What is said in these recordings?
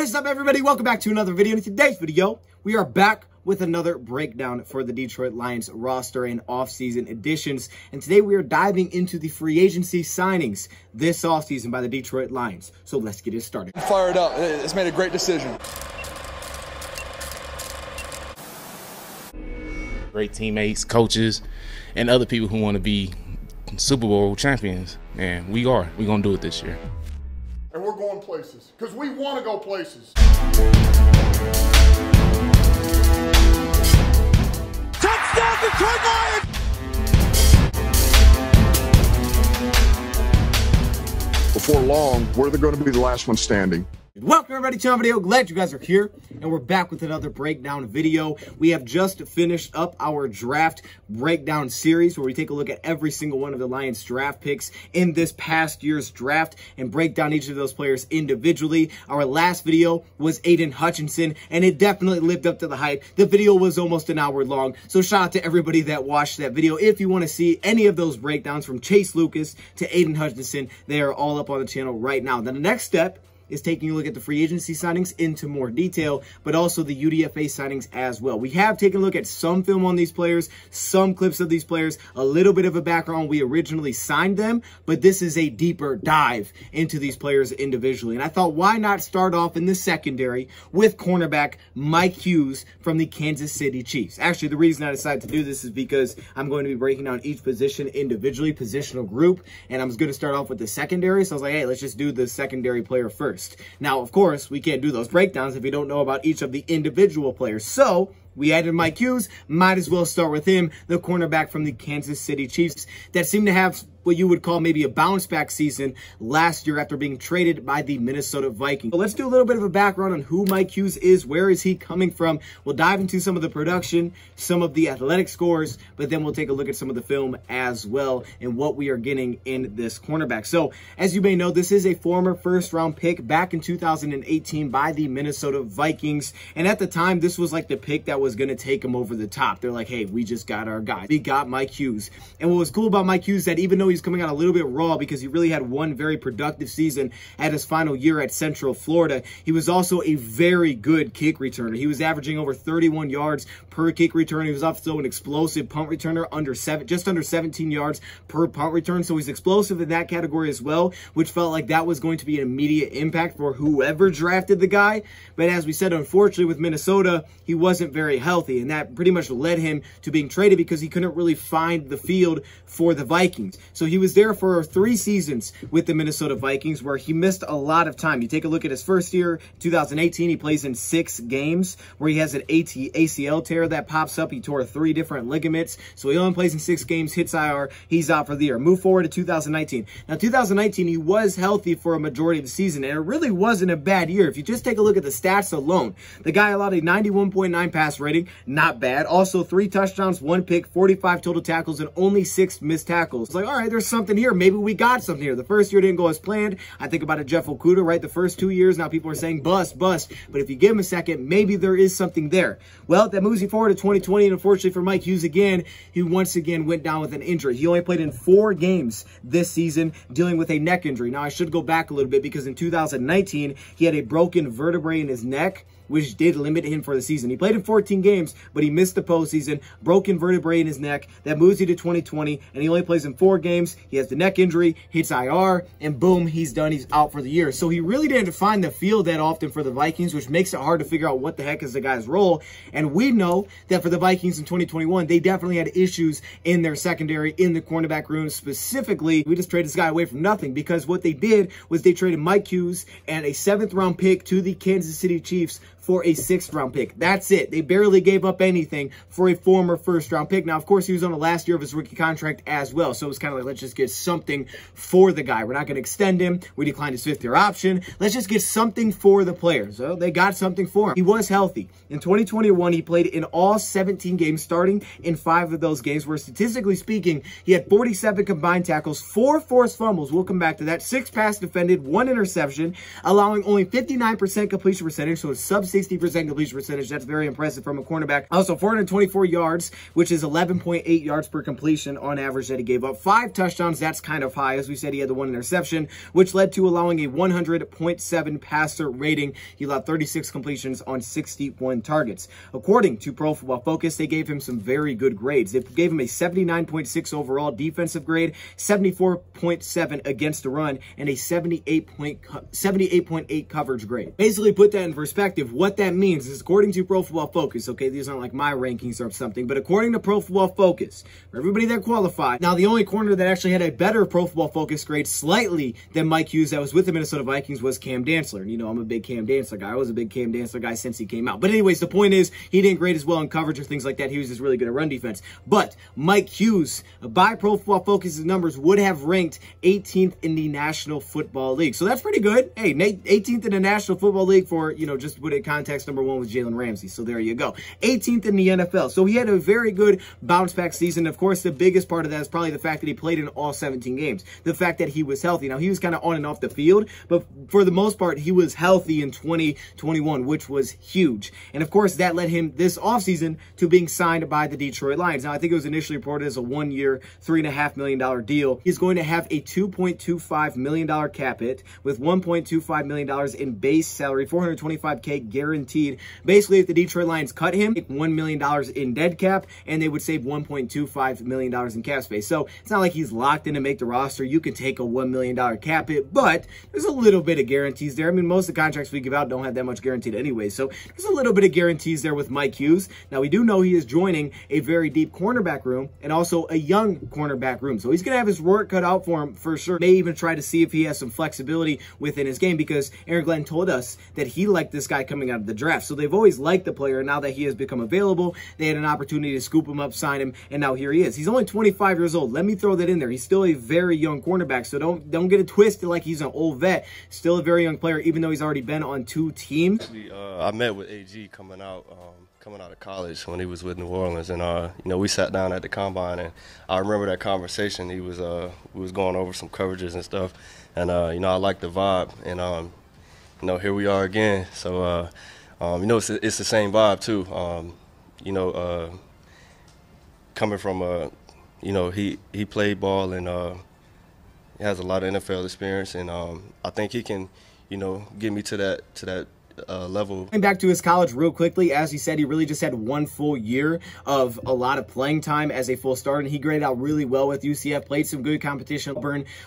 What is up, everybody? Welcome back to another video. In today's video, we are back with another breakdown for the Detroit Lions roster and offseason additions. And today we are diving into the free agency signings this offseason by the Detroit Lions. So let's get it started. Fired up. It's made a great decision. Great teammates, coaches, and other people who want to be Super Bowl champions. And we are. We're going to do it this year. And we're going places, because we want to go places. Touchdown, Detroit Lions! Before long, we're going to be the last one standing. Welcome everybody to our video. Glad you guys are here, and we're back with another breakdown video. We have just finished up our draft breakdown series where we take a look at every single one of the Lions draft picks in this past year's draft and break down each of those players individually. Our last video was Aiden Hutchinson, and it definitely lived up to the hype. The video was almost an hour long, so shout out to everybody that watched that video. If you want to see any of those breakdowns from Chase Lucas to Aiden Hutchinson, they are all up on the channel right now. Then the next step is taking a look at the free agency signings into more detail, but also the UDFA signings as well. We have taken a look at some film on these players, some clips of these players, a little bit of a background. We originally signed them, but this is a deeper dive into these players individually. And I thought, why not start off in the secondary with cornerback Mike Hughes from the Kansas City Chiefs? Actually, the reason I decided to do this is because I'm going to be breaking down each position individually, positional group, and I'm going to start off with the secondary. So I was like, hey, let's just do the secondary player first. Now, of course, we can't do those breakdowns if you don't know about each of the individual players. So we added Mike Hughes. Might as well start with him, the cornerback from the Kansas City Chiefs that seem to have what you would call maybe a bounce back season last year after being traded by the Minnesota Vikings. So let's do a little bit of a background on who Mike Hughes is. Where is he coming from? We'll dive into some of the production, some of the athletic scores, but then we'll take a look at some of the film as well and what we are getting in this cornerback. So as you may know, this is a former first round pick back in 2018 by the Minnesota Vikings. And at the time, this was like the pick that was going to take him over the top. They're like, hey, we just got our guy. We got Mike Hughes. And what was cool about Mike Hughes, that even though he's coming out a little bit raw because he really had one very productive season at his final year at Central Florida, he was also a very good kick returner. He was averaging over 31 yards per kick return. He was also an explosive punt returner, just under 17 yards per punt return. So he's explosive in that category as well, which felt like that was going to be an immediate impact for whoever drafted the guy. But as we said, unfortunately with Minnesota, he wasn't very healthy, and that pretty much led him to being traded because he couldn't really find the field for the Vikings. So he was there for 3 seasons with the Minnesota Vikings where he missed a lot of time. You take a look at his first year, 2018, he plays in 6 games where he has an ACL tear that pops up. He tore 3 different ligaments. So he only plays in 6 games, hits IR, he's out for the year. Move forward to 2019. Now, 2019, he was healthy for a majority of the season, and it really wasn't a bad year. If you just take a look at the stats alone, the guy allowed a 91.9 pass rating, not bad. Also, 3 touchdowns, 1 pick, 45 total tackles, and only 6 missed tackles. It's like, all right, there's something here. Maybe we got something here. The first year didn't go as planned. I think about a Jeff Okudah, right? The first 2 years, now people are saying bust. But if you give him a second, maybe there is something there. Well, that moves you forward to 2020, and unfortunately for Mike Hughes again, he once again went down with an injury. He only played in 4 games this season, dealing with a neck injury. Now, I should go back a little bit because in 2019, he had a broken vertebrae in his neck, which did limit him for the season. He played in 14 games, but he missed the postseason, broken vertebrae in his neck. That moves you to 2020, and he only plays in 4 games. He has the neck injury, hits IR, and boom, he's done. He's out for the year. So he really didn't find the field that often for the Vikings, which makes it hard to figure out what the heck is the guy's role. And we know that for the Vikings in 2021, they definitely had issues in their secondary, in the cornerback room specifically. We just traded this guy away from nothing because what they did was they traded Mike Hughes and a 7th round pick to the Kansas City Chiefs for a 6th round pick. That's it. They barely gave up anything for a former 1st round pick. Now, of course, he was on the last year of his rookie contract as well. So it was kind of like, let's just get something for the guy. We're not going to extend him. We declined his 5th year option. Let's just get something for the player. So they got something for him. He was healthy. In 2021, he played in all 17 games, starting in 5 of those games, where statistically speaking, he had 47 combined tackles, 4 forced fumbles. We'll come back to that. 6 pass defended, 1 interception, allowing only 59% completion percentage. So it's sub 60% completion percentage. That's very impressive from a cornerback. Also, 424 yards, which is 11.8 yards per completion on average that he gave up. 5 touchdowns, that's kind of high. As we said, he had the 1 interception, which led to allowing a 100.7 passer rating. He allowed 36 completions on 61 targets. According to Pro Football Focus, they gave him some very good grades. They gave him a 79.6 overall defensive grade, 74.7 against the run, and a 78.8 coverage grade. Basically, put that in perspective, what that means is, according to Pro Football Focus, okay, these aren't like my rankings or something, but according to Pro Football Focus, for everybody that qualified, now the only corner that actually had a better Pro Football Focus grade slightly than Mike Hughes that was with the Minnesota Vikings was Cam Dantzler. And you know, I'm a big Cam Dantzler guy. I was a big Cam Dantzler guy since he came out. But anyways, the point is, he didn't grade as well in coverage or things like that. He was just really good at run defense. But Mike Hughes, by Pro Football Focus's numbers, would have ranked 18th in the National Football League. So that's pretty good. Hey, 18th in the National Football League for, you know, just to put it in context, number 1 was Jalen Ramsey. So there you go. 18th in the NFL. So he had a very good bounce back season. Of course, the biggest part of that is probably the fact that he played in all 17 games. The fact that he was healthy. Now, he was kind of on and off the field, but for the most part, he was healthy in 2021, which was huge. And of course, that led him this offseason to being signed by the Detroit Lions. Now, I think it was initially reported as a 1-year, $3.5 million deal. He's going to have a $2.25 million cap hit with $1.25 million in base salary, $425K guaranteed. Basically, if the Detroit Lions cut him, $1 million in dead cap, and they would save $1.25 million in cap space. So it's not like he's locked in to make the roster. You can take a $1 million cap hit, but there's a little bit of guarantees there. I mean, most of the contracts we give out don't have that much guaranteed anyway. So there's a little bit of guarantees there with Mike Hughes. Now, we do know he is joining a very deep cornerback room and also a young cornerback room. So he's going to have his work cut out for him for sure. May even try to see if he has some flexibility within his game, because Aaron Glenn told us that he liked this guy coming out of the draft. So they've always liked the player. Now that he has become available, they had an opportunity to scoop him up, sign him, and now here he is. He's only 25 years old. Let me throw that in there. He's still a very young cornerback, so don't get it twisted like he's an old vet. Still a very young player, even though he's already been on 2 teams. I met with AG coming out of college when he was with New Orleans, and you know, we sat down at the combine, and I remember that conversation. He was we was going over some coverages and stuff, and you know, I liked the vibe, and you know, here we are again. So you know, it's the same vibe too. You know, coming from you know, he played ball, and he has a lot of NFL experience, and I think he can, you know, get me to that level. Going back to his college real quickly, as he said, he really just had 1 full year of a lot of playing time as a full starter, and he graded out really well with UCF, played some good competition.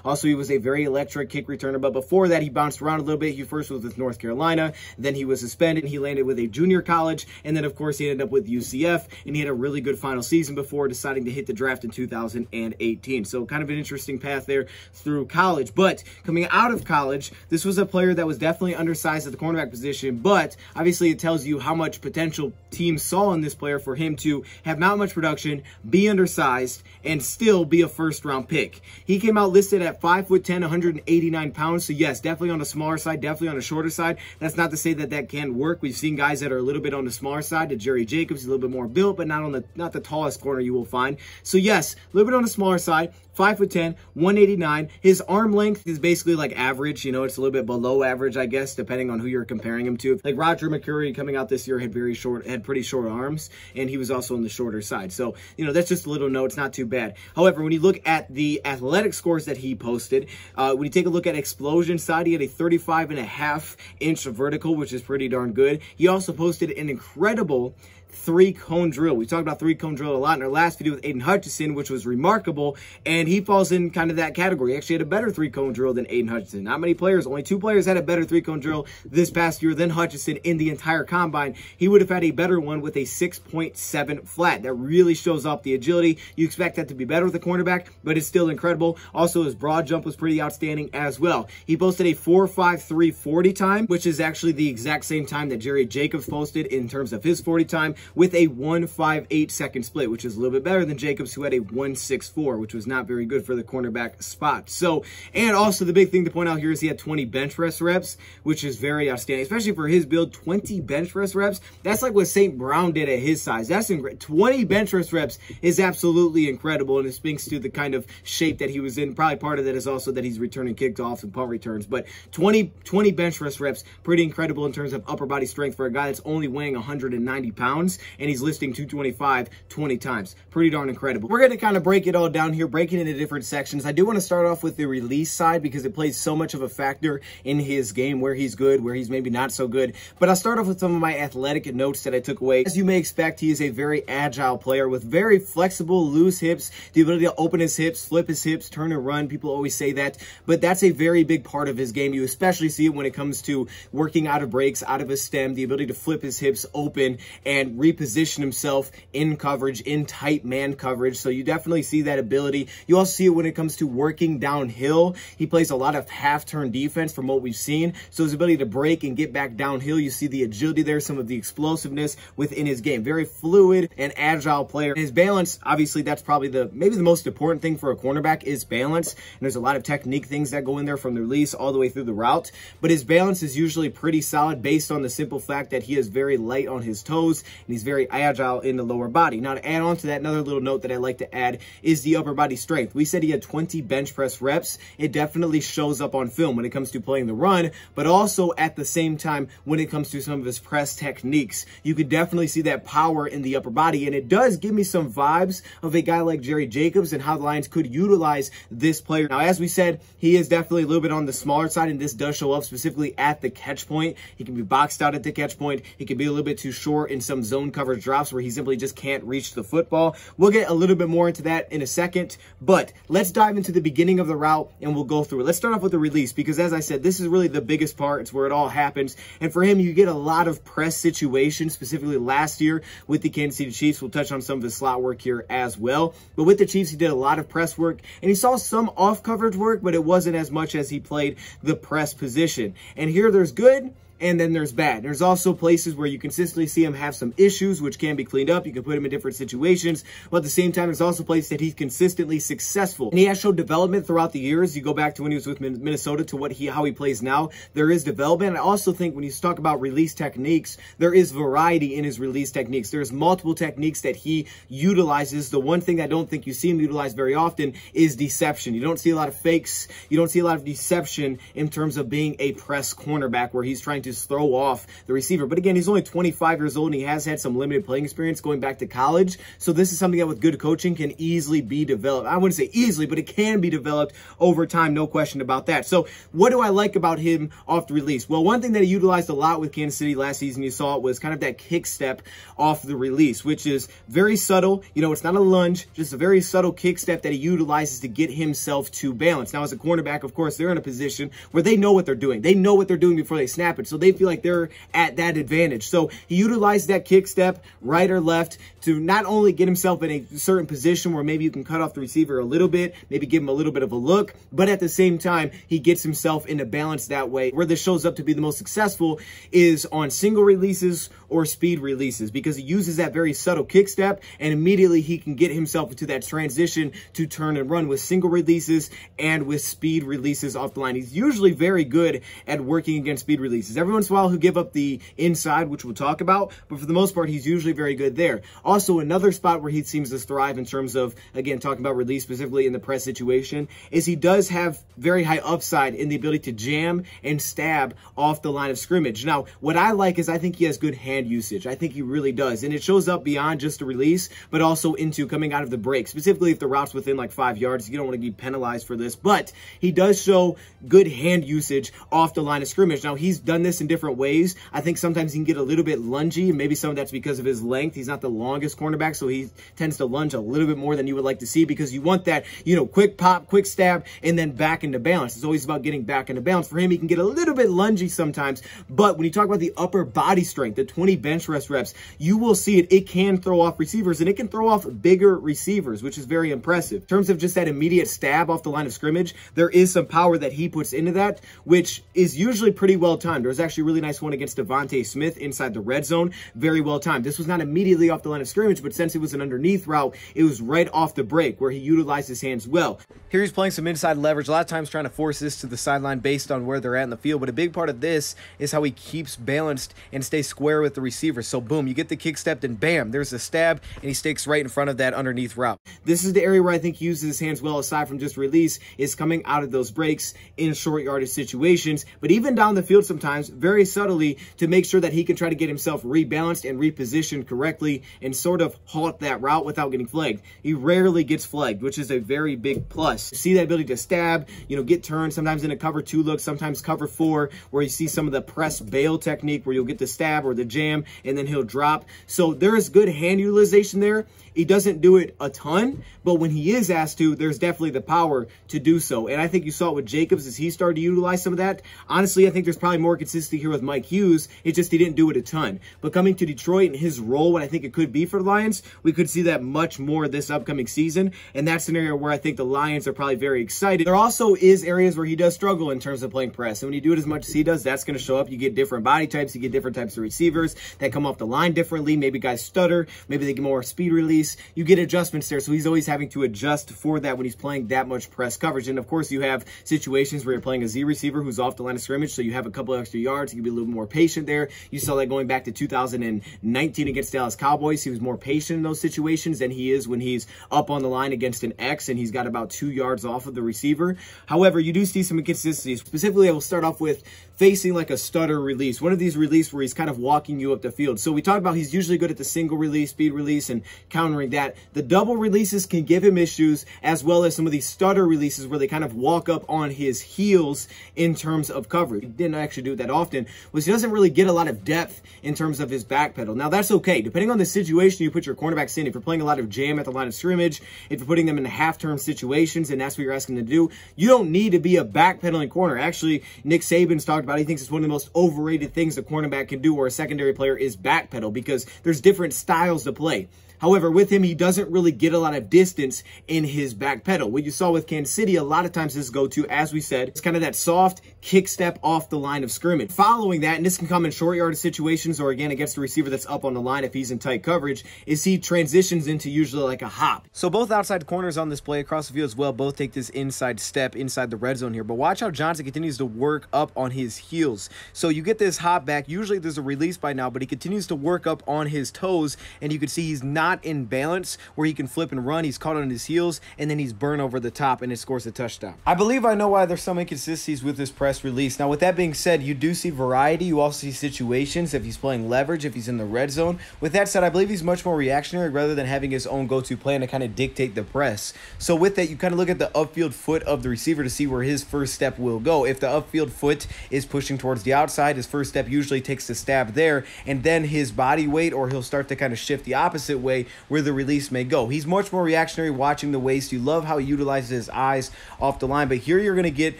Also, he was a very electric kick returner, but before that, he bounced around a little bit. He first was with North Carolina, then he was suspended, he landed with a junior college, and then, of course, he ended up with UCF, and he had a really good final season before deciding to hit the draft in 2018. So kind of an interesting path there through college. But coming out of college, this was a player that was definitely undersized at the cornerback position, but obviously it tells you how much potential teams saw in this player for him to have not much production, be undersized, and still be a first-round pick. He came out listed at 5'10", 189 pounds, so yes, definitely on the smaller side, definitely on the shorter side. That's not to say that that can't work. We've seen guys that are a little bit on the smaller side, to Jerry Jacobs, a little bit more built, but not the tallest corner you will find. So yes, a little bit on the smaller side, 5'10", 189. His arm length is basically like average. You know, it's a little bit below average, I guess, depending on who you're comparing him to. Like Roger McCreary coming out this year had pretty short arms, and he was also on the shorter side. So, you know, that's just a little note. It's not too bad. However, when you look at the athletic scores that he posted, when you take a look at explosion side, he had a 35.5-inch vertical, which is pretty darn good. He also posted an incredible 3-cone drill. We talked about 3-cone drill a lot in our last video with Aiden Hutchinson, which was remarkable, and he falls in kind of that category. He actually had a better 3-cone drill than Aiden Hutchinson. Not many players, only 2 players had a better 3-cone drill this past year than Hutchinson in the entire combine. He would have had a better one with a 6.7 flat. That really shows off the agility. You expect that to be better with a cornerback, but it's still incredible. Also, his broad jump was pretty outstanding as well. He posted a 4.53 40 time, which is actually the exact same time that Jerry Jacobs posted in terms of his 40 time, with a 1.58 second split, which is a little bit better than Jacobs, who had a 1.64, which was not very very good for the cornerback spot. So, and also the big thing to point out here is he had 20 bench press reps, which is very outstanding, especially for his build. 20 bench press reps, that's like what St. Brown did at his size. That's 20 bench press reps is absolutely incredible, and it speaks to the kind of shape that he was in. Probably part of that is also that he's returning kickoffs and punt returns, but 20 bench press reps, pretty incredible in terms of upper body strength for a guy that's only weighing 190 pounds, and he's lifting 225 20 times. Pretty darn incredible. We're going to kind of break it all down here, break it into different sections. I do want to start off with the release side because it plays so much of a factor in his game, where he's good, where he's maybe not so good. But I'll start off with some of my athletic notes that I took away. As you may expect, he is a very agile player with very flexible, loose hips, the ability to open his hips, flip his hips, turn and run. People always say that, but that's a very big part of his game. You especially see it when it comes to working out of breaks, out of his stem, the ability to flip his hips open and reposition himself in coverage, in tight man coverage. So you definitely see that ability. You also see it when it comes to working downhill. He plays a lot of half-turn defense from what we've seen. So his ability to break and get back downhill, you see the agility there, some of the explosiveness within his game. Very fluid and agile player. His balance, obviously, that's probably maybe the most important thing for a cornerback is balance. And there's a lot of technique things that go in there from the release all the way through the route. But his balance is usually pretty solid based on the simple fact that he is very light on his toes and he's very agile in the lower body. Now, to add on to that, another little note that I like to add is the upper body strength. We said he had 20 bench press reps. It definitely shows up on film when it comes to playing the run, but also at the same time when it comes to some of his press techniques. You could definitely see that power in the upper body, and it does give me some vibes of a guy like Jerry Jacobs and how the Lions could utilize this player. Now, as we said, he is definitely a little bit on the smaller side, and this does show up specifically at the catch point. He can be boxed out at the catch point. He can be a little bit too short in some zone coverage drops where he simply just can't reach the football. We'll get a little bit more into that in a second, but let's dive into the beginning of the route and we'll go through it. Let's start off with the release because, as I said, this is really the biggest part. It's where it all happens. And for him, you get a lot of press situations, specifically last year with the Kansas City Chiefs. We'll touch on some of his slot work here as well. But with the Chiefs, he did a lot of press work, and he saw some off coverage work, but it wasn't as much as he played the press position. And here there's good, and then there's bad. There's also places where you consistently see him have some issues, which can be cleaned up. You can put him in different situations, but at the same time, there's also places that he's consistently successful. And he has showed development throughout the years. You go back to when he was with Minnesota to how he plays now. There is development. I also think when you talk about release techniques, there is variety in his release techniques. There's multiple techniques that he utilizes. The one thing I don't think you see him utilize very often is deception. You don't see a lot of fakes. You don't see a lot of deception in terms of being a press cornerback where he's trying to throw off the receiver. But again, he's only 25 years old and he has had some limited playing experience going back to college. So this is something that with good coaching can easily be developed. I wouldn't say easily, but it can be developed over time. No question about that. So what do I like about him off the release? Well, one thing that he utilized a lot with Kansas City last season, you saw it, was kind of that kick step off the release, which is very subtle. You know, it's not a lunge, just a very subtle kick step that he utilizes to get himself to balance. Now, as a cornerback, of course, they're in a position where they know what they're doing. They know what they're doing before they snap it. So they feel like they're at that advantage. So he utilized that kick step, right or left, to not only get himself in a certain position where maybe you can cut off the receiver a little bit, maybe give him a little bit of a look, but at the same time, he gets himself into balance that way. Where this shows up to be the most successful is on single releases or speed releases, because he uses that very subtle kick step and immediately he can get himself into that transition to turn and run with single releases and with speed releases off the line. He's usually very good at working against speed releases. Every once in a while, he'll give up the inside, which we'll talk about, but for the most part, he's usually very good there. Also, another spot where he seems to thrive in terms of, again, talking about release specifically in the press situation, is he does have very high upside in the ability to jam and stab off the line of scrimmage. Now, what I like is I think he has good hand usage. I think he really does, and it shows up beyond just the release, but also into coming out of the break, specifically if the route's within like 5 yards. You don't want to be penalized for this, but he does show good hand usage off the line of scrimmage. Now, he's done this in different ways. I think sometimes he can get a little bit lungy, and maybe some of that's because of his length. He's not the longest cornerback, so he tends to lunge a little bit more than you would like to see, because you want that, you know, quick pop, quick stab, and then back into balance. It's always about getting back into balance. For him, he can get a little bit lungy sometimes, but when you talk about the upper body strength, the 20 bench press reps, you will see it. It can throw off receivers, and it can throw off bigger receivers, which is very impressive. In terms of just that immediate stab off the line of scrimmage, there is some power that he puts into that, which is usually pretty well timed. There's actually a really nice one against Devontae Smith inside the red zone. Very well timed. This was not immediately off the line of scrimmage, but since it was an underneath route, it was right off the break where he utilized his hands well. Here he's playing some inside leverage, a lot of times trying to force this to the sideline based on where they're at in the field, but a big part of this is how he keeps balanced and stays square with the receiver. So boom, you get the kick step, and bam, there's a stab, and he sticks right in front of that underneath route. This is the area where I think he uses his hands well, aside from just release, is coming out of those breaks in short yardage situations, but even down the field sometimes, very subtly, to make sure that he can try to get himself rebalanced and repositioned correctly and sort of halt that route without getting flagged. He rarely gets flagged, which is a very big plus. See that ability to stab, get turned, sometimes in a cover 2 look, sometimes cover 4, where you see some of the press bail technique where you'll get the stab or the jam and then he'll drop. So there is good hand utilization there. He doesn't do it a ton, but when he is asked to, there's definitely the power to do so. And I think you saw it with Jacobs as he started to utilize some of that. Honestly, I think there's probably more consistency here with Mike Hughes. It's just he didn't do it a ton. But coming to Detroit and his role, what I think it could be for the Lions, we could see that much more this upcoming season. And that's an area where I think the Lions are probably very excited. There also is areas where he does struggle in terms of playing press. And when you do it as much as he does, that's going to show up. You get different body types. You get different types of receivers that come off the line differently. Maybe guys stutter. Maybe they get more speed release. You get adjustments there. So he's always having to adjust for that when he's playing that much press coverage. And of course, you have situations where you're playing a Z receiver who's off the line of scrimmage. So you have a couple of extra yards. You can be a little more patient there. You saw that going back to 2019 against Dallas Cowboys. He was more patient in those situations than he is when he's up on the line against an X and he's got about 2 yards off of the receiver. However, you do see some inconsistencies. Specifically, I will start off with facing like a stutter release. One of these release where he's kind of walking you up the field. So we talked about he's usually good at the single release, speed release, and countering that. The double releases can give him issues, as well as some of these stutter releases where they kind of walk up on his heels in terms of coverage. He didn't actually do it that often, which he doesn't really get a lot of depth in terms of his back pedal. Now that's okay. Depending on the situation you put your cornerbacks in, if you're playing a lot of jam at the line of scrimmage, if you're putting them in half-turn situations and that's what you're asking them to do, you don't need to be a backpedaling corner. Actually, Nick Saban's talked about, he thinks it's one of the most overrated things a cornerback can do or a secondary player is backpedal, because there's different styles to play. However, with him, he doesn't really get a lot of distance in his back pedal. What you saw with Kansas City, a lot of times his go-to, as we said, it's kind of that soft kick step off the line of scrimmage. Following that, and this can come in short yardage situations or again against the receiver that's up on the line if he's in tight coverage, is he transitions into usually like a hop. So both outside corners on this play across the field as well, both take this inside step inside the red zone here. But watch how Johnson continues to work up on his heels. So you get this hop back. Usually there's a release by now, but he continues to work up on his toes, and you can see he's not in balance where he can flip and run. He's caught on his heels, and then he's burned over the top, and it scores a touchdown. I believe I know why there's some inconsistencies with this press release. Now, with that being said, you do see variety. You also see situations if he's playing leverage, if he's in the red zone. With that said, I believe he's much more reactionary rather than having his own go-to plan to kind of dictate the press. So with that, you kind of look at the upfield foot of the receiver to see where his first step will go. If the upfield foot is pushing towards the outside, his first step usually takes the stab there, and then his body weight, or he'll start to kind of shift the opposite way where the release may go. He's much more reactionary, watching the waist. You love how he utilizes his eyes off the line, but here you're going to get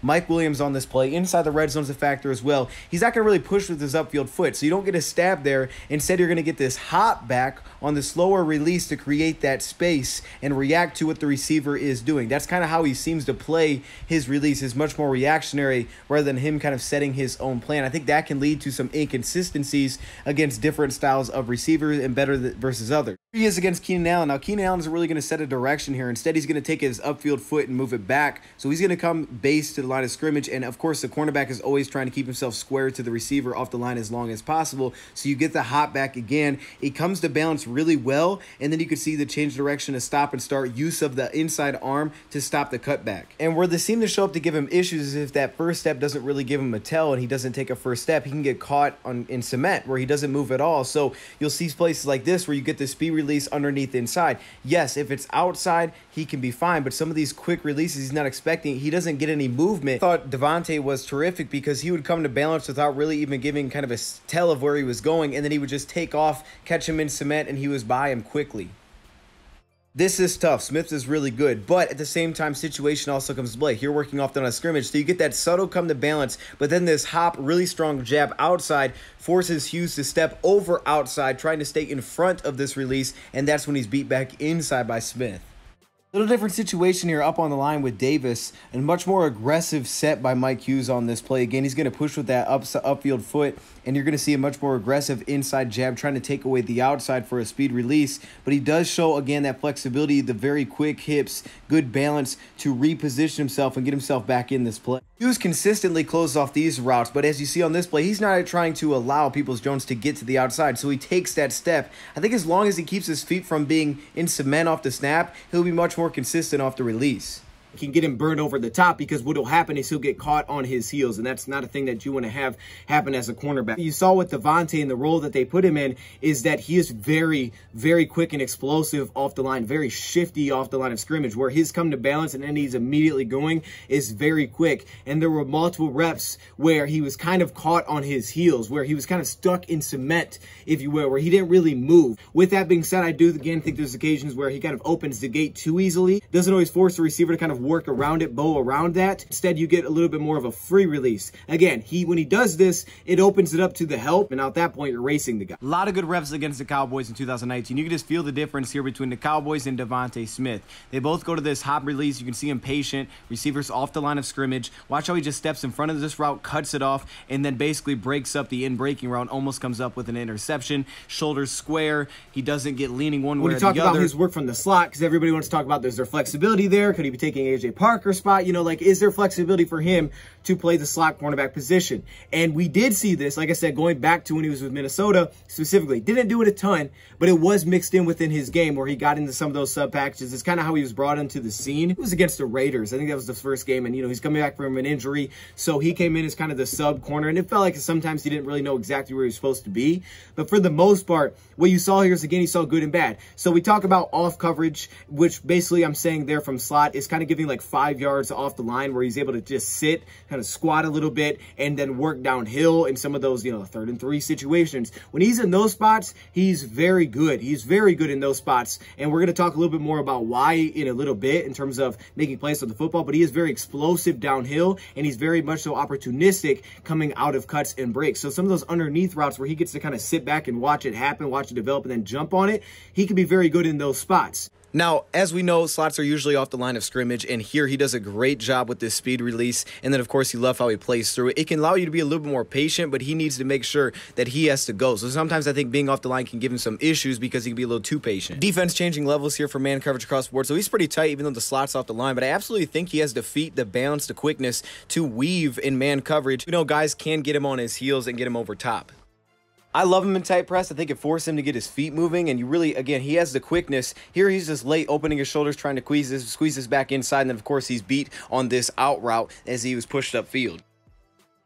Mike Williams on this play. Inside the red zone is a factor as well. He's not going to really push with his upfield foot, so you don't get a stab there. Instead, you're going to get this hop back on the slower release to create that space and react to what the receiver is doing. That's kind of how he seems to play his release, is much more reactionary rather than him kind of setting his own plan. I think that can lead to some inconsistencies against different styles of receivers and better versus others. He is against Keenan Allen. Now, Keenan Allen isn't really going to set a direction here. Instead, he's going to take his upfield foot and move it back. So he's going to come base to the line of scrimmage. And, of course, the cornerback is always trying to keep himself square to the receiver off the line as long as possible. So you get the hop back again. It comes to balance really well. And then you can see the change direction to stop and start, use of the inside arm to stop the cutback. And where this seemed to show up to give him issues is if that first step doesn't really give him a tell and he doesn't take a first step, he can get caught in cement where he doesn't move at all. So you'll see places like this where you get the speed release underneath the inside. Yes, if it's outside, he can be fine, but some of these quick releases he's not expecting, he doesn't get any movement. I thought Devontae was terrific because he would come to balance without really even giving kind of a tell of where he was going, and then he would just take off, catch him in cement, and he was by him quickly. This is tough. Smith is really good, but at the same time, situation also comes to play. Here working off the line of scrimmage, so you get that subtle come to balance, but then this hop, really strong jab outside, forces Hughes to step over outside, trying to stay in front of this release, and that's when he's beat back inside by Smith. Little different situation here up on the line with Davis, and much more aggressive set by Mike Hughes on this play. Again, he's going to push with that upfield foot, and you're going to see a much more aggressive inside jab trying to take away the outside for a speed release. But he does show, again, that flexibility, the very quick hips, good balance to reposition himself and get himself back in this play. Hughes consistently closes off these routes, but as you see on this play, he's not trying to allow Peoples-Jones to get to the outside, so he takes that step. I think as long as he keeps his feet from being in cement off the snap, he'll be much more consistent off the release. Can get him burned over the top, because what will happen is he'll get caught on his heels, and that's not a thing that you want to have happen as a cornerback. You saw with Devontae and the role that they put him in is that he is very, very quick and explosive off the line, very shifty off the line of scrimmage, where his come to balance and then he's immediately going is very quick. And there were multiple reps where he was kind of caught on his heels, where he was kind of stuck in cement, if you will, where he didn't really move. With that being said, I do again think there's occasions where he kind of opens the gate too easily, doesn't always force the receiver to kind of work around it, bow around that. Instead, you get a little bit more of a free release. Again, when he does this, it opens it up to the help, and at that point, you're racing the guy. A lot of good reps against the Cowboys in 2019. You can just feel the difference here between the Cowboys and Devontae Smith. They both go to this hop release. You can see him patient, receivers off the line of scrimmage. Watch how he just steps in front of this route, cuts it off, and then basically breaks up the in-breaking route, almost comes up with an interception. Shoulders square. He doesn't get leaning one way or the other. When you talk about his work from the slot, because everybody wants to talk about, is there flexibility there? Could he be taking A.J. Parker spot? You know, like, is there flexibility for him to play the slot cornerback position? And we did see this, like I said, going back to when he was with Minnesota specifically. Didn't do it a ton, but it was mixed in within his game where he got into some of those sub packages. It's kind of how he was brought into the scene. It was against the Raiders. I think that was the first game, and, you know, he's coming back from an injury, so he came in as kind of the sub corner, and it felt like sometimes he didn't really know exactly where he was supposed to be. But for the most part, what you saw here is, again, he saw good and bad. So we talk about off coverage, which basically I'm saying there from slot is kind of giving like 5 yards off the line, where he's able to just sit, kind of squat a little bit, and then work downhill in some of those, you know, 3rd and 3 situations. When he's in those spots, he's very good. He's very good in those spots, and we're going to talk a little bit more about why in a little bit in terms of making plays with the football, but he is very explosive downhill, and he's very much so opportunistic coming out of cuts and breaks. So some of those underneath routes where he gets to kind of sit back and watch it happen, watch it develop, and then jump on it, he can be very good in those spots. Now, as we know, slots are usually off the line of scrimmage, and here he does a great job with this speed release, and then, of course, he loves how he plays through it. It can allow you to be a little bit more patient, but he needs to make sure that he has to go. So sometimes I think being off the line can give him some issues because he can be a little too patient. Defense changing levels here for man coverage across the board, so he's pretty tight even though the slot's off the line, but I absolutely think he has the feet, the balance, the quickness to weave in man coverage. You know, guys can get him on his heels and get him over top. I love him in tight press. I think it forced him to get his feet moving, and you really, again, he has the quickness. Here he's just late opening his shoulders, trying to squeeze this back inside, and then, of course, he's beat on this out route as he was pushed upfield.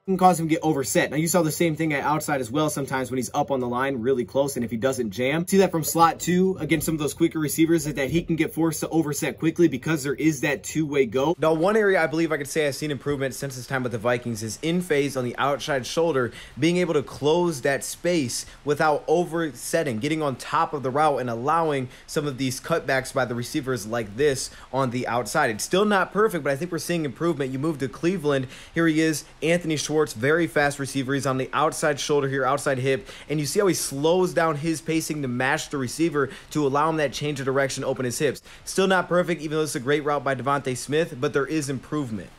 Can cause him to get overset. Now, you saw the same thing at outside as well sometimes when he's up on the line really close, and if he doesn't jam. See that from slot too, against some of those quicker receivers, that he can get forced to overset quickly because there is that two-way go. Now, one area I believe I could say I've seen improvement since his time with the Vikings is in phase on the outside shoulder, being able to close that space without oversetting, getting on top of the route and allowing some of these cutbacks by the receivers like this on the outside. It's still not perfect, but I think we're seeing improvement. You move to Cleveland, here he is, Anthony Schwartz, very fast receiver. He's on the outside shoulder here, outside hip, and you see how he slows down his pacing to match the receiver to allow him that change of direction, open his hips. Still not perfect, even though it's a great route by Devontae Smith, but there is improvement.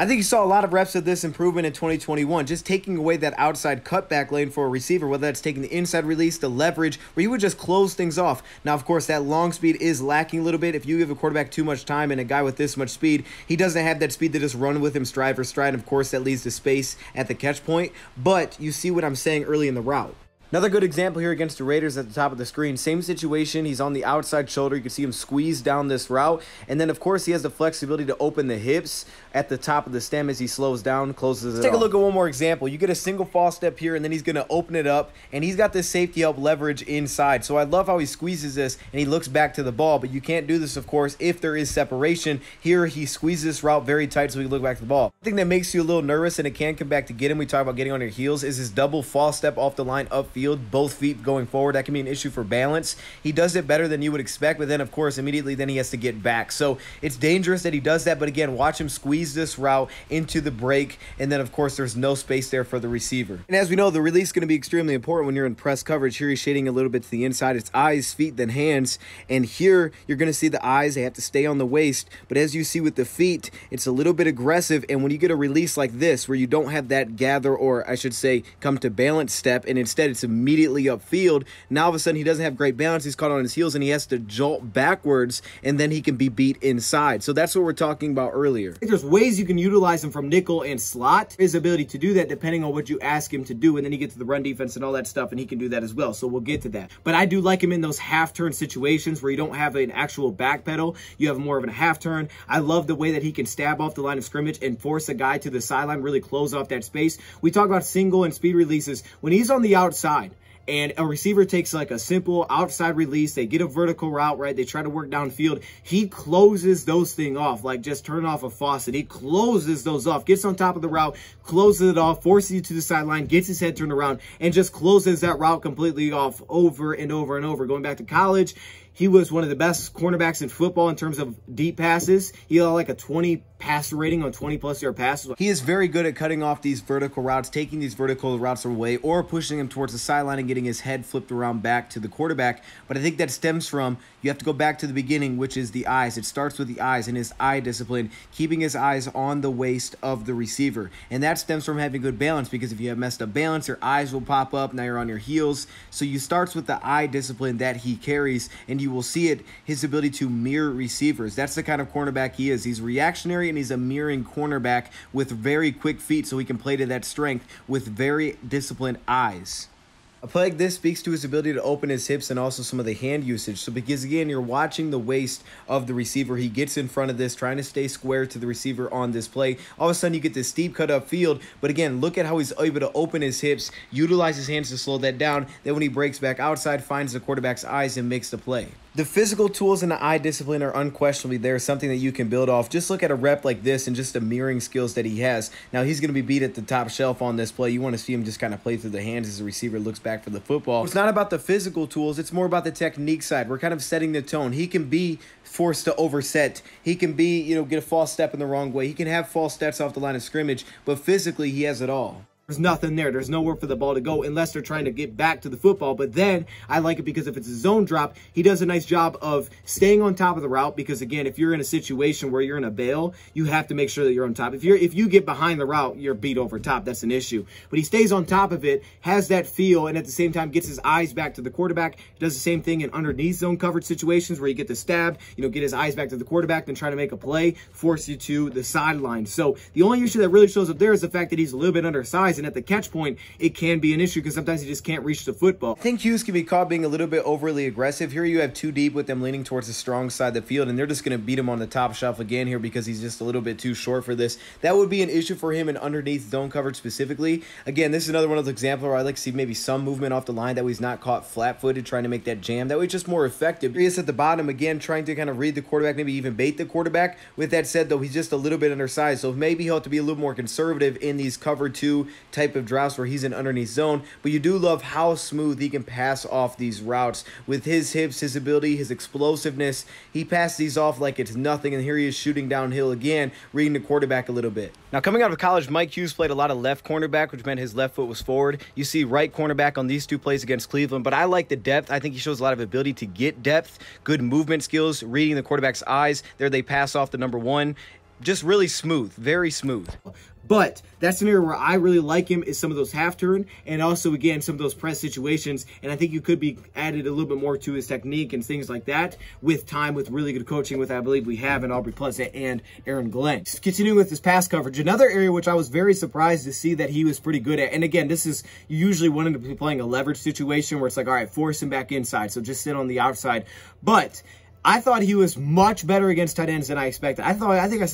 I think you saw a lot of reps of this improvement in 2021, just taking away that outside cutback lane for a receiver, whether that's taking the inside release, the leverage, where you would just close things off. Now, of course, that long speed is lacking a little bit. If you give a quarterback too much time and a guy with this much speed, he doesn't have that speed to just run with him stride for stride. And of course, that leads to space at the catch point. But you see what I'm saying early in the route. Another good example here against the Raiders at the top of the screen. Same situation. He's on the outside shoulder. You can see him squeeze down this route. And then, of course, he has the flexibility to open the hips at the top of the stem as he slows down, closes it off. Take a look at one more example. You get a single false step here, and then he's going to open it up. And he's got this safety help leverage inside. So I love how he squeezes this, and he looks back to the ball. But you can't do this, of course, if there is separation. Here, he squeezes this route very tight so he can look back to the ball. The thing that makes you a little nervous, and it can come back to get him, we talk about getting on your heels, is his double false step off the line upfield. downfield, both feet going forward. That can be an issue for balance. He does it better than you would expect, but then, of course, immediately then he has to get back. So it's dangerous that he does that, but again, watch him squeeze this route into the break, and then, of course, there's no space there for the receiver. And as we know, the release is going to be extremely important when you're in press coverage. Here he's shading a little bit to the inside. It's eyes, feet, then hands, and here you're going to see the eyes. They have to stay on the waist, but as you see with the feet, it's a little bit aggressive, and when you get a release like this, where you don't have that gather, or I should say come to balance step, and instead it's immediately upfield, now all of a sudden he doesn't have great balance. He's caught on his heels, and he has to jolt backwards, and then he can be beat inside. So that's what we're talking about earlier. There's ways you can utilize him from nickel and slot. His ability to do that depending on what you ask him to do, and then you get to the run defense and all that stuff, and he can do that as well. So we'll get to that. But I do like him in those half-turn situations where you don't have an actual back pedal. You have more of a half-turn. I love the way that he can stab off the line of scrimmage and force a guy to the sideline, really close off that space. We talk about single and speed releases. When he's on the outside, and a receiver takes like a simple outside release, they get a vertical route, right? They try to work downfield. He closes those things off, like just turn off a faucet. He closes those off, gets on top of the route, closes it off, forces you to the sideline, gets his head turned around, and just closes that route completely off over and over and over. Going back to college, he was one of the best cornerbacks in football in terms of deep passes. He had like a 20 passer rating on 20+ yard passes. He is very good at cutting off these vertical routes, taking these vertical routes away, or pushing him towards the sideline and getting his head flipped around back to the quarterback. But I think that stems from, you have to go back to the beginning, which is the eyes. It starts with the eyes and his eye discipline, keeping his eyes on the waist of the receiver. And that stems from having good balance, because if you have messed up balance, your eyes will pop up, now you're on your heels. So you starts with the eye discipline that he carries, and you will see it, his ability to mirror receivers. That's the kind of cornerback he is. He's reactionary, and he's a mirroring cornerback with very quick feet, so he can play to that strength with very disciplined eyes. A play like this speaks to his ability to open his hips and also some of the hand usage. So because, again, you're watching the waist of the receiver. He gets in front of this, trying to stay square to the receiver on this play. All of a sudden, you get this steep cut upfield. But again, look at how he's able to open his hips, utilize his hands to slow that down. Then when he breaks back outside, finds the quarterback's eyes and makes the play. The physical tools and the eye discipline are unquestionably there, something that you can build off. Just look at a rep like this and just the mirroring skills that he has. Now, he's going to be beat at the top shelf on this play. You want to see him just kind of play through the hands as the receiver looks back for the football. It's not about the physical tools. It's more about the technique side. We're kind of setting the tone. He can be forced to overset. He can be, get a false step in the wrong way. He can have false steps off the line of scrimmage, but physically, he has it all. There's nothing there. There's nowhere for the ball to go unless they're trying to get back to the football. But then I like it because if it's a zone drop, he does a nice job of staying on top of the route. Because again, if you're in a situation where you're in a bail, you have to make sure that you're on top. If you get behind the route, you're beat over top. That's an issue. But he stays on top of it, has that feel, and at the same time gets his eyes back to the quarterback. He does the same thing in underneath zone coverage situations where you get the stab, get his eyes back to the quarterback, then try to make a play, force you to the sideline. So the only issue that really shows up there is the fact that he's a little bit undersized, and at the catch point, it can be an issue because sometimes he just can't reach the football. I think Hughes can be caught being a little bit overly aggressive. Here you have two deep with them leaning towards the strong side of the field, and they're just going to beat him on the top shelf again here because he's just a little bit too short for this. That would be an issue for him in underneath zone coverage specifically. Again, this is another one of those examples where I like to see maybe some movement off the line, that way he's not caught flat-footed trying to make that jam. That way it's just more effective. He is at the bottom, again, trying to kind of read the quarterback, maybe even bait the quarterback. With that said, though, he's just a little bit undersized, so maybe he'll have to be a little more conservative in these cover 2 type of drafts where he's in underneath zone. But you do love how smooth he can pass off these routes with his hips, his ability, his explosiveness. He passed these off like it's nothing, and here he is shooting downhill again, reading the quarterback a little bit. Now, coming out of college, Mike Hughes played a lot of left cornerback, which meant his left foot was forward. You see right cornerback on these 2 plays against Cleveland, but I like the depth. I think he shows a lot of ability to get depth, good movement skills, reading the quarterback's eyes. There they pass off the number 1. Just really smooth, very smooth. But that's an area where I really like him, is some of those half turn and also, again, some of those press situations. And I think you could be added a little bit more to his technique and things like that with time, with really good coaching, with I believe we have in Aubrey Pleasant and Aaron Glenn. Continuing with his pass coverage, another area which I was very surprised to see that he was pretty good at. And again, this is usually wanting to be playing a leverage situation where it's like, all right, force him back inside, so just sit on the outside. But I thought he was much better against tight ends than I expected. I think I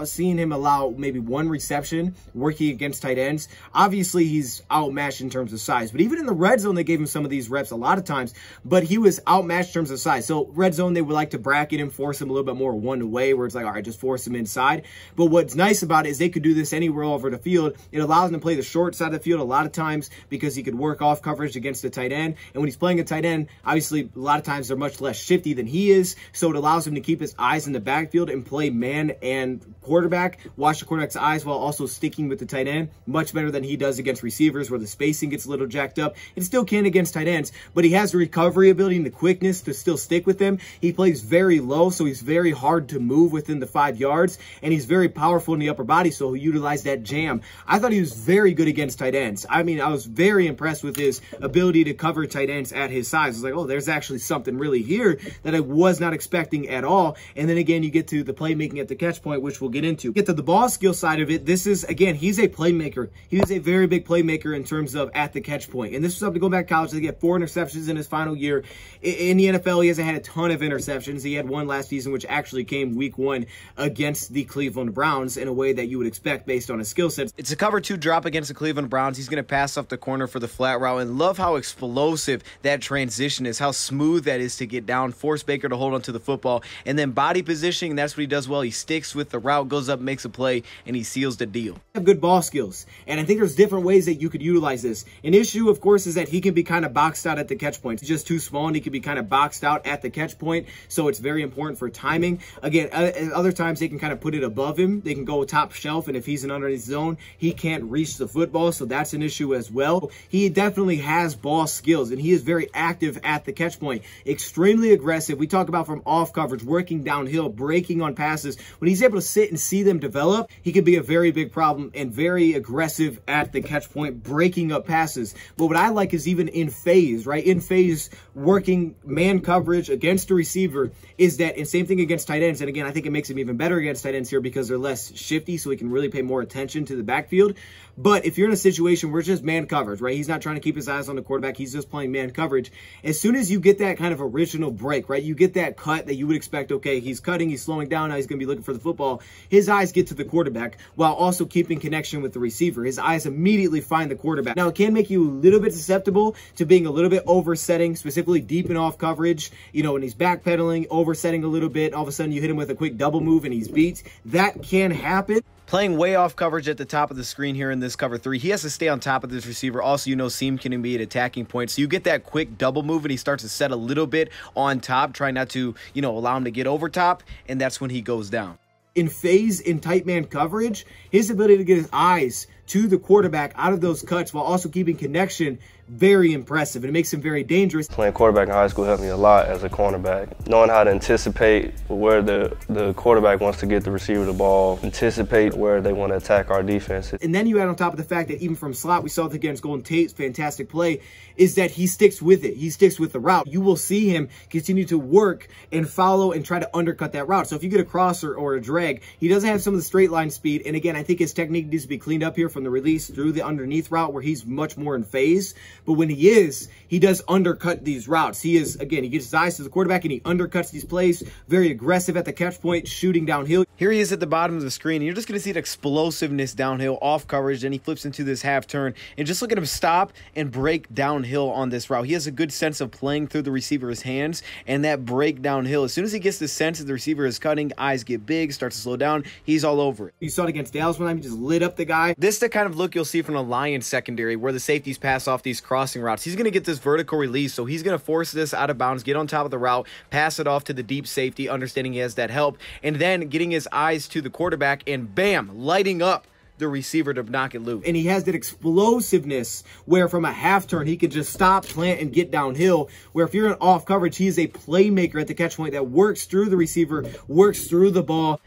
seen him allow maybe one reception working against tight ends. Obviously, he's outmatched in terms of size, but even in the red zone, they gave him some of these reps a lot of times, but he was outmatched in terms of size. So red zone, they would like to bracket him, force him a little bit more one way, where it's like, all right, just force him inside. But what's nice about it is they could do this anywhere over the field. It allows him to play the short side of the field a lot of times because he could work off coverage against the tight end. And when he's playing a tight end, obviously, a lot of times they're much less shifty than he is. So it allows him to keep his eyes in the backfield and play man and quarterback, watch the quarterback's eyes while also sticking with the tight end, much better than he does against receivers where the spacing gets a little jacked up. It still can against tight ends, but he has the recovery ability and the quickness to still stick with them. He plays very low, so he's very hard to move within the 5 yards, and he's very powerful in the upper body, so he'll utilize that jam. I thought he was very good against tight ends. I mean, I was very impressed with his ability to cover tight ends at his size. I was like, oh, there's actually something really here that I was not expecting at all. And then again, you get to the playmaking at the catch point, which we'll get into. Get to the ball skill side of it. This is, again, he's a playmaker. He is a very big playmaker in terms of at the catch point. And this was something to go back to college. They get 4 interceptions in his final year. In the NFL, he hasn't had a ton of interceptions. He had one last season, which actually came week 1 against the Cleveland Browns in a way that you would expect based on his skill set. It's a cover 2 drop against the Cleveland Browns. He's going to pass off the corner for the flat route, and love how explosive that transition is, how smooth that is to get down, force Baker to hold onto the football, and then body positioning, that's what he does well. He sticks with the route, goes up, makes a play, and he seals the deal. Have good ball skills, and I think there's different ways that you could utilize this. An issue, of course, is that he can be kind of boxed out at the catch point. He's just too small, and he can be kind of boxed out at the catch point, so it's very important for timing. Again, other times they can kind of put it above him. They can go top shelf, and if he's in underneath zone, he can't reach the football, so that's an issue as well. He definitely has ball skills, and he is very active at the catch point. Extremely aggressive. We talk about from off coverage, working downhill, breaking on passes. When he's able to sit and see them develop, he can be a very big problem and very aggressive at the catch point, breaking up passes. But what I like is even in phase, right? In phase, working man coverage against the receiver is that, and same thing against tight ends. And again, I think it makes him even better against tight ends here because they're less shifty, so he can really pay more attention to the backfield. But if you're in a situation where it's just man coverage, right? He's not trying to keep his eyes on the quarterback. He's just playing man coverage. As soon as you get that kind of original break, right? You get that cut that you would expect, okay, he's cutting, he's slowing down, now he's going to be looking for the football. His eyes get to the quarterback while also keeping connection with the receiver. His eyes immediately find the quarterback. Now, it can make you a little bit susceptible to being a little bit oversetting, specifically deep and off coverage. You know, when he's backpedaling, oversetting a little bit, all of a sudden you hit him with a quick double move and he's beat. That can happen. Playing way off coverage at the top of the screen here in this cover 3. He has to stay on top of this receiver. Also, you know, seam can be an attacking point. So you get that quick double move and he starts to set a little bit on top, trying not to, you know, allow him to get over top. And that's when he goes down. In phase, in tight man coverage, his ability to get his eyes to the quarterback out of those cuts while also keeping connection, very impressive. And it makes him very dangerous. Playing quarterback in high school helped me a lot as a cornerback. Knowing how to anticipate where the quarterback wants to get the receiver the ball, anticipate where they want to attack our defense. And then you add on top of the fact that even from slot, we saw it against Golden Tate's fantastic play, is that he sticks with it. He sticks with the route. You will see him continue to work and follow and try to undercut that route. So if you get a cross or a drag, he doesn't have some of the straight line speed. And again, I think his technique needs to be cleaned up here from the release through the underneath route where he's much more in phase. But when he does undercut these routes. He is, again, he gets his eyes to the quarterback and he undercuts these plays. Very aggressive at the catch point, shooting downhill. Here he is at the bottom of the screen. You're just going to see the explosiveness downhill, off coverage. Then he flips into this half turn. And just look at him stop and break downhill on this route. He has a good sense of playing through the receiver's hands and that break downhill. As soon as he gets the sense that the receiver is cutting, eyes get big, starts to slow down, he's all over it. You saw it against Dallas one time. He just lit up the guy. This is the kind of look you'll see from the Lions secondary where the safeties pass off these crossing routes. He's going to get this vertical release, so he's going to force this out of bounds, get on top of the route, pass it off to the deep safety, understanding he has that help, and then getting his eyes to the quarterback and bam, lighting up the receiver to knock it loose. And he has that explosiveness where from a half turn, he can just stop, plant, and get downhill, where if you're in off coverage, he is a playmaker at the catch point that works through the receiver, works through the ball.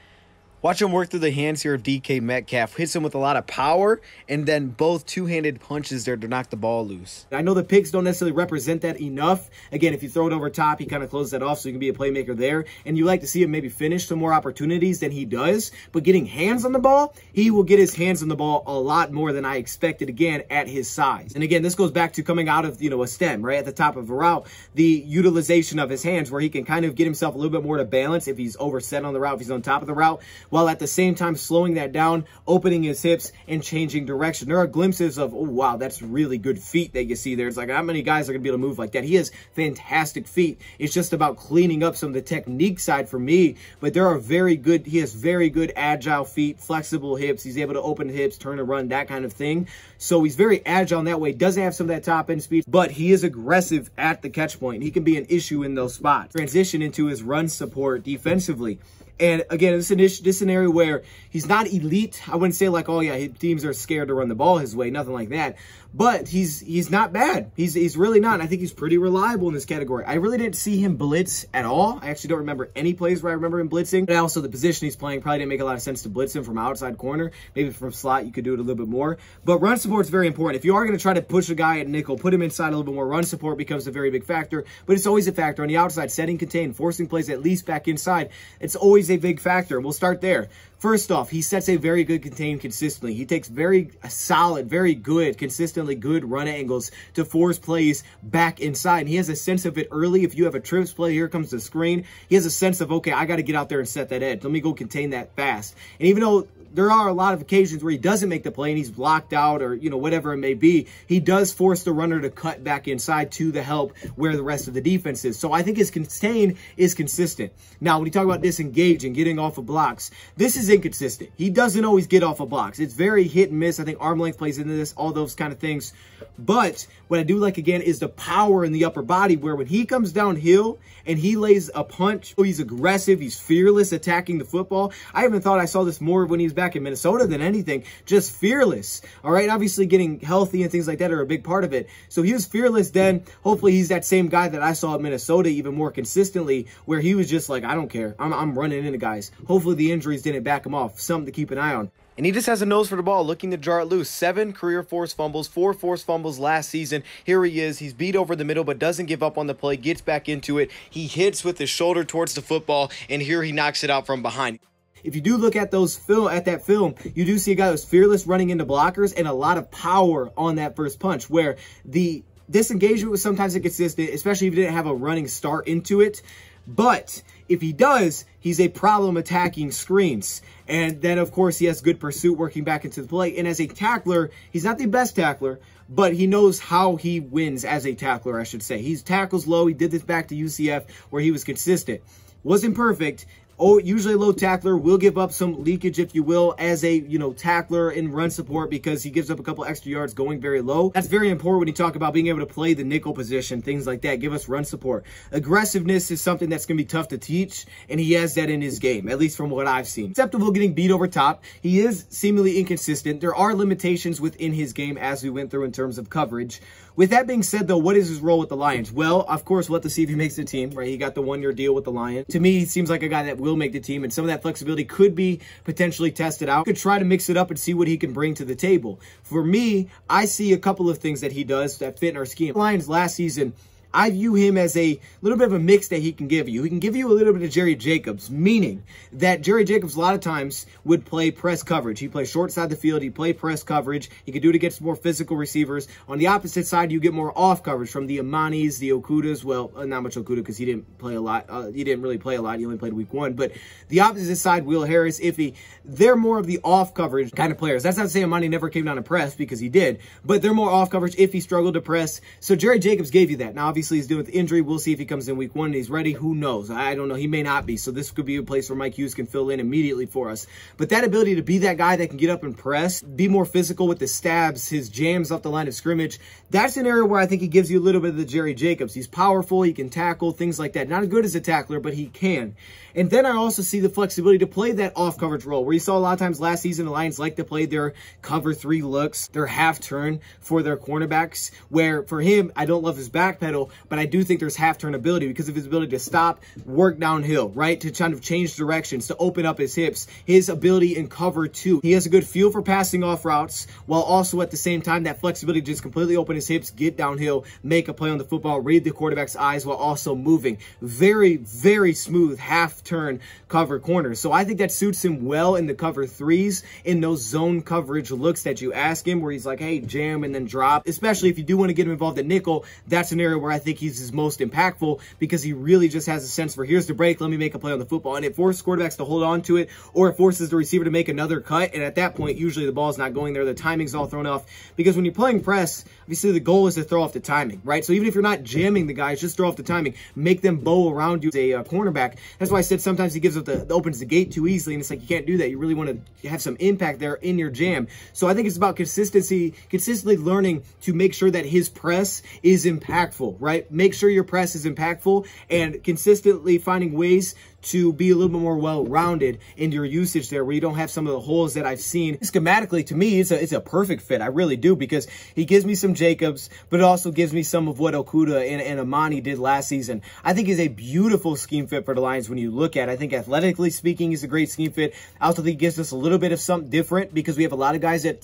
Watch him work through the hands here of DK Metcalf. Hits him with a lot of power, and then both two-handed punches there to knock the ball loose. I know the picks don't necessarily represent that enough. Again, if you throw it over top, he kind of closes that off so he can be a playmaker there. And you like to see him maybe finish some more opportunities than he does. But getting hands on the ball, he will get his hands on the ball a lot more than I expected, again, at his size. And again, this goes back to coming out of, a stem, right, at the top of a route, the utilization of his hands where he can kind of get himself a little bit more to balance if he's overset on the route, if he's on top of the route, while at the same time slowing that down, opening his hips, and changing direction. There are glimpses of, oh, wow, that's really good feet that you see there. It's like, how many guys are going to be able to move like that? He has fantastic feet. It's just about cleaning up some of the technique side for me, but there are he has very good agile feet, flexible hips. He's able to open hips, turn and run, that kind of thing. So he's very agile in that way. Doesn't have some of that top end speed, but he is aggressive at the catch point. He can be an issue in those spots. Transition into his run support defensively. And again, this is an area where he's not elite. I wouldn't say like, oh yeah, his teams are scared to run the ball his way, nothing like that. But he's not bad. He's really not. And I think he's pretty reliable in this category. I really didn't see him blitz at all. I actually don't remember any plays where I remember him blitzing. But also the position he's playing probably didn't make a lot of sense to blitz him from outside corner. Maybe from slot you could do it a little bit more. But run support is very important. If you are going to try to push a guy at nickel, put him inside a little bit more, run support becomes a very big factor. But it's always a factor on the outside, setting, contain, forcing plays at least back inside. It's always a big factor. And we'll start there. First off, he sets a very good contain consistently. He takes very solid, very good, consistently good run angles to force plays back inside. And he has a sense of it early. If you have a trips play, here comes the screen. He has a sense of, okay, I got to get out there and set that edge. Let me go contain that fast. And even though there are a lot of occasions where he doesn't make the play and he's blocked out or, whatever it may be, he does force the runner to cut back inside to the help where the rest of the defense is. So I think his contain is consistent. Now, when you talk about disengaging, getting off of blocks, this is inconsistent. He doesn't always get off of blocks. It's very hit and miss. I think arm length plays into this, all those kind of things. But what I do like, again, is the power in the upper body where when he comes downhill and he lays a punch, he's aggressive, he's fearless attacking the football. I even thought I saw this more when he was back in Minnesota than anything, just fearless. All right, obviously getting healthy and things like that are a big part of it. So he was fearless then. Hopefully he's that same guy that I saw at Minnesota even more consistently, where he was just like, I don't care. I'm running into guys. Hopefully the injuries didn't back him off. Something to keep an eye on. And he just has a nose for the ball, looking to jar it loose. 7 career forced fumbles, 4 forced fumbles last season. Here he is. He's beat over the middle, but doesn't give up on the play, gets back into it. He hits with his shoulder towards the football, and here he knocks it out from behind. If you do look at that film, you do see a guy who's fearless running into blockers and a lot of power on that first punch, where the disengagement was sometimes inconsistent, especially if he didn't have a running start into it. But if he does, he's a problem attacking screens. And then, of course, he has good pursuit working back into the play. And as a tackler, he's not the best tackler, but he knows how he wins as a tackler, I should say. He tackles low. He did this back to UCF where he was consistent. Wasn't perfect. Oh, usually a low tackler will give up some leakage, if you will, as a, tackler in run support because he gives up a couple extra yards going very low. That's very important when you talk about being able to play the nickel position, things like that. Give us run support. Aggressiveness is something that's going to be tough to teach, and he has that in his game, at least from what I've seen. Acceptable getting beat over top. He is seemingly inconsistent. There are limitations within his game as we went through in terms of coverage. With that being said, though, what is his role with the Lions? Well, of course, we'll have to see if he makes the team, right? He got the one-year deal with the Lions. To me, he seems like a guy that will make the team, and some of that flexibility could be potentially tested out. Could try to mix it up and see what he can bring to the table. For me, I see a couple of things that he does that fit in our scheme. Lions last season, I view him as a little bit of a mix that he can give you. He can give you a little bit of Jerry Jacobs, meaning that Jerry Jacobs a lot of times would play press coverage. He plays short side of the field. He play press coverage. He could do it against more physical receivers. On the opposite side, you get more off coverage from the Amanis, the Okudas. Well, not much Okuda because he didn't play a lot. He didn't really play a lot. He only played week 1. But the opposite side, Will Harris, Iffy, they're more of the off coverage kind of players. That's not to say Amani never came down to press because he did, but they're more off coverage if he struggled to press. So Jerry Jacobs gave you that. Now, obviously, he's dealing with injury. We'll see if he comes in week 1 and he's ready. Who knows? I don't know. He may not be. So this could be a place where Mike Hughes can fill in immediately for us. But that ability to be that guy that can get up and press, be more physical with the stabs, his jams off the line of scrimmage, that's an area where I think he gives you a little bit of the Jerry Jacobs. He's powerful. He can tackle, things like that. Not as good as a tackler, but he can. And then I also see the flexibility to play that off coverage role where you saw a lot of times last season, the Lions like to play their cover 3 looks, their half turn for their cornerbacks, where for him, I don't love his back pedal. downhill, but I do think there's half-turn ability because of his ability to stop, work downhill, right? To kind of change directions, to open up his hips, his ability in cover two. He has a good feel for passing off routes, while also at the same time, that flexibility to just completely open his hips, get downhill, make a play on the football, read the quarterback's eyes while also moving. Very, very smooth half-turn cover corners. So I think that suits him well in the cover threes, in those zone coverage looks that you ask him, where he's like, hey, jam and then drop. Especially if you do want to get him involved at nickel, that's an area where I think he's his most impactful, because he really just has a sense for, here's the break, let me make a play on the football. And it forces quarterbacks to hold on to it, or it forces the receiver to make another cut. And at that point, usually the ball's not going there. The timing's all thrown off, because when you're playing press, obviously the goal is to throw off the timing, right? So even if you're not jamming the guys, just throw off the timing, make them bow around you as a cornerback. That's why I said sometimes he gives up opens the gate too easily, and it's like, you can't do that. You really want to have some impact there in your jam. So I think it's about consistently learning to make sure that his press is impactful, right? Make sure your press is impactful, and consistently finding ways to be a little bit more well-rounded in your usage there, where you don't have some of the holes that I've seen. Schematically, to me, it's a perfect fit. I really do, because he gives me some Jacobs, but it also gives me some of what Okudah and Amani did last season. I think he's a beautiful scheme fit for the Lions when you look at it. I think athletically speaking, he's a great scheme fit. I also think he gives us a little bit of something different, because we have a lot of guys that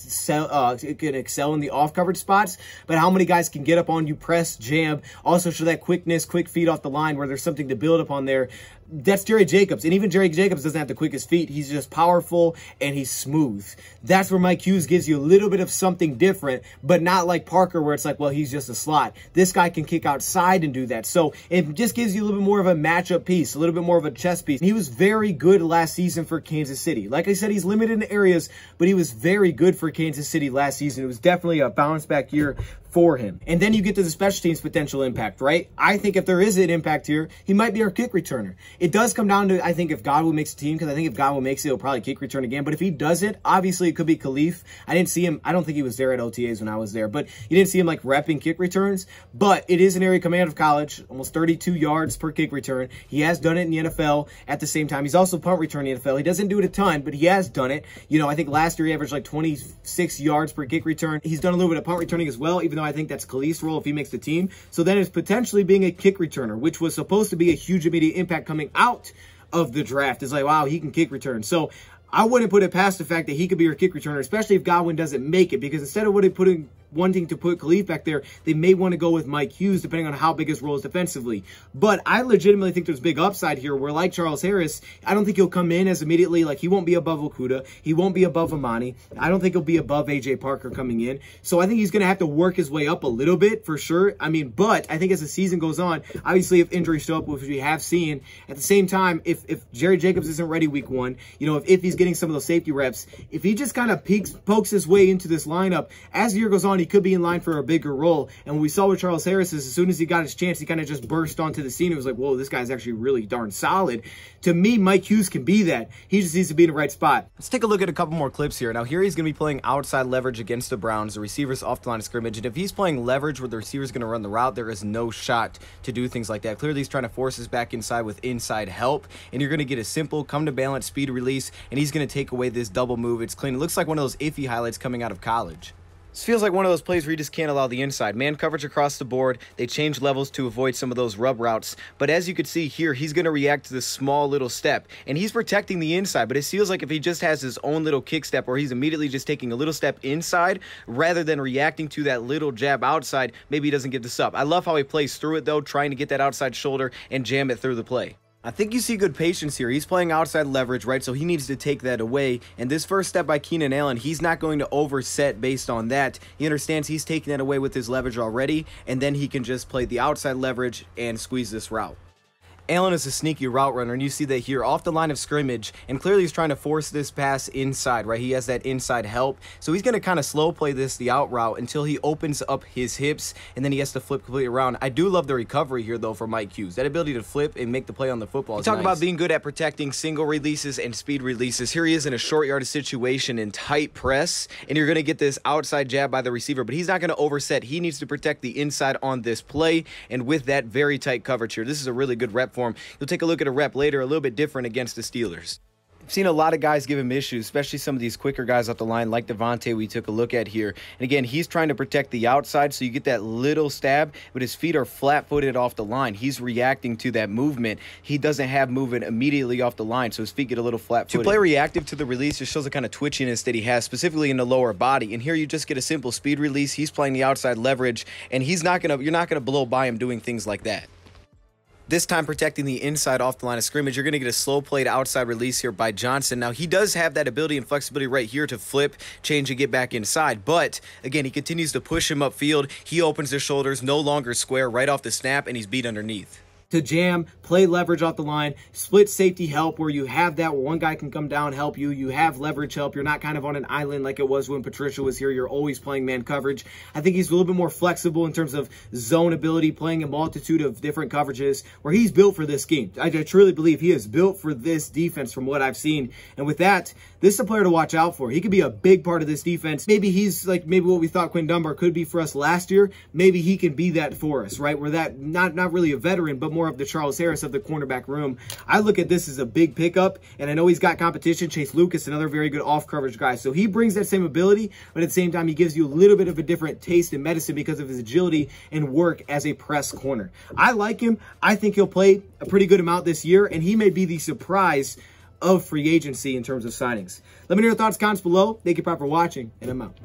can excel in the off-coverage spots, but how many guys can get up on you, press, jam, also show that quickness, quick feet off the line where there's something to build upon there. That's Jerry Jacobs. And even Jerry Jacobs doesn't have the quickest feet. He's just powerful and he's smooth. That's where Mike Hughes gives you a little bit of something different, but not like Parker, where it's like, well, he's just a slot. This guy can kick outside and do that. So it just gives you a little bit more of a matchup piece, a little bit more of a chess piece. He was very good last season for Kansas City. Like I said, he's limited in areas, but he was very good for Kansas City last season. It was definitely a bounce back year for him. And then you get to the special teams potential impact, right? I think if there is an impact here, he might be our kick returner. It does come down to, I think, if Godwin makes the team, because I think if Godwin makes it, he'll probably kick return again. But if he doesn't, obviously it could be Khalif. I didn't see him. I don't think he was there at OTAs when I was there, but you didn't see him like repping kick returns. But it is an area coming out of college, almost 32 yards per kick return. He has done it in the NFL at the same time. He's also punt return in the NFL. He doesn't do it a ton, but he has done it. You know, I think last year he averaged like 26 yards per kick return. He's done a little bit of punt returning as well, even though I think that's Khalif's role if he makes the team. So then it's potentially being a kick returner, which was supposed to be a huge immediate impact coming out of the draft. It's like, wow, he can kick return. So I wouldn't put it past the fact that he could be your kick returner, especially if Godwin doesn't make it, because instead of wanting to put Khalif back there, they may want to go with Mike Hughes, depending on how big his role is defensively. But I legitimately think there's big upside here, where like Charles Harris, I don't think he'll come in as immediately, like he won't be above Okudah, he won't be above Amani, I don't think he'll be above AJ Parker coming in. So I think he's going to have to work his way up a little bit for sure. I mean, but I think as the season goes on, obviously if injuries show up, which we have seen, at the same time, if Jerry Jacobs isn't ready week one, you know, if he's getting some of those safety reps, if he just kind of pokes his way into this lineup, as the year goes on, he could be in line for a bigger role. And we saw with Charles Harris is as soon as he got his chance, he kind of just burst onto the scene. It was like, whoa, this guy's actually really darn solid. To me, Mike Hughes can be that. He just needs to be in the right spot. Let's take a look at a couple more clips here. Now here he's going to be playing outside leverage against the Browns. The receiver's off the line of scrimmage. And if he's playing leverage where the receiver's going to run the route, there is no shot to do things like that. Clearly he's trying to force us back inside with inside help. And you're going to get a simple come to balance speed release. And he's going to take away this double move. It's clean. It looks like one of those iffy highlights coming out of college. This feels like one of those plays where you just can't allow the inside. Man coverage across the board. They change levels to avoid some of those rub routes. But as you can see here, he's going to react to this small little step. And he's protecting the inside. But it feels like if he just has his own little kick step, or he's immediately just taking a little step inside rather than reacting to that little jab outside, maybe he doesn't get this up. I love how he plays through it, though, trying to get that outside shoulder and jam it through the play. I think you see good patience here. He's playing outside leverage, right? So he needs to take that away. And this first step by Keenan Allen, he's not going to overset based on that. He understands he's taking that away with his leverage already, and then he can just play the outside leverage and squeeze this route. Allen is a sneaky route runner, and you see that here off the line of scrimmage, and clearly he's trying to force this pass inside, right? He has that inside help, so he's going to kind of slow play the out route until he opens up his hips, and then he has to flip completely around. I do love the recovery here, though, for Mike Hughes. That ability to flip and make the play on the football is nice. Talk about being good at protecting single releases and speed releases. Here he is in a short yardage situation in tight press, and you're going to get this outside jab by the receiver, but he's not going to overset. He needs to protect the inside on this play, and with that very tight coverage here, this is a really good rep for him. You'll take a look at a rep later, a little bit different against the Steelers. seen a lot of guys give him issues, especially some of these quicker guys off the line like Devontae we took a look at here. And again, he's trying to protect the outside, so you get that little stab, but his feet are flat-footed off the line. He's reacting to that movement. He doesn't have movement immediately off the line, so his feet get a little flat-footed. To play reactive to the release, just shows the kind of twitchiness that he has, specifically in the lower body. And here you just get a simple speed release. He's playing the outside leverage, and you're not gonna blow by him doing things like that. This time protecting the inside off the line of scrimmage, you're going to get a slow played outside release here by Johnson. Now, he does have that ability and flexibility right here to flip, change, and get back inside. But, again, he continues to push him upfield. He opens his shoulders, no longer square, right off the snap, and he's beat underneath. To jam, play leverage off the line, split safety help where you have that where one guy can come down, help you. You have leverage help. You're not kind of on an island like it was when Patricia was here. You're always playing man coverage. I think he's a little bit more flexible in terms of zone ability, playing a multitude of different coverages where he's built for this scheme. I truly believe he is built for this defense from what I've seen. And with that, this is a player to watch out for. He could be a big part of this defense. Maybe he's like maybe what we thought Quinn Dunbar could be for us last year. Maybe he can be that for us, right? Where that not really a veteran, but more of the Charles Harris of the cornerback room. I look at this as a big pickup, and I know he's got competition. Chase Lucas, another very good off-coverage guy. So he brings that same ability, but at the same time, he gives you a little bit of a different taste in medicine because of his agility and work as a press corner. I like him. I think he'll play a pretty good amount this year, and he may be the surprise of free agency in terms of signings. Let me know your thoughts, comments below. Thank you for watching, and I'm out.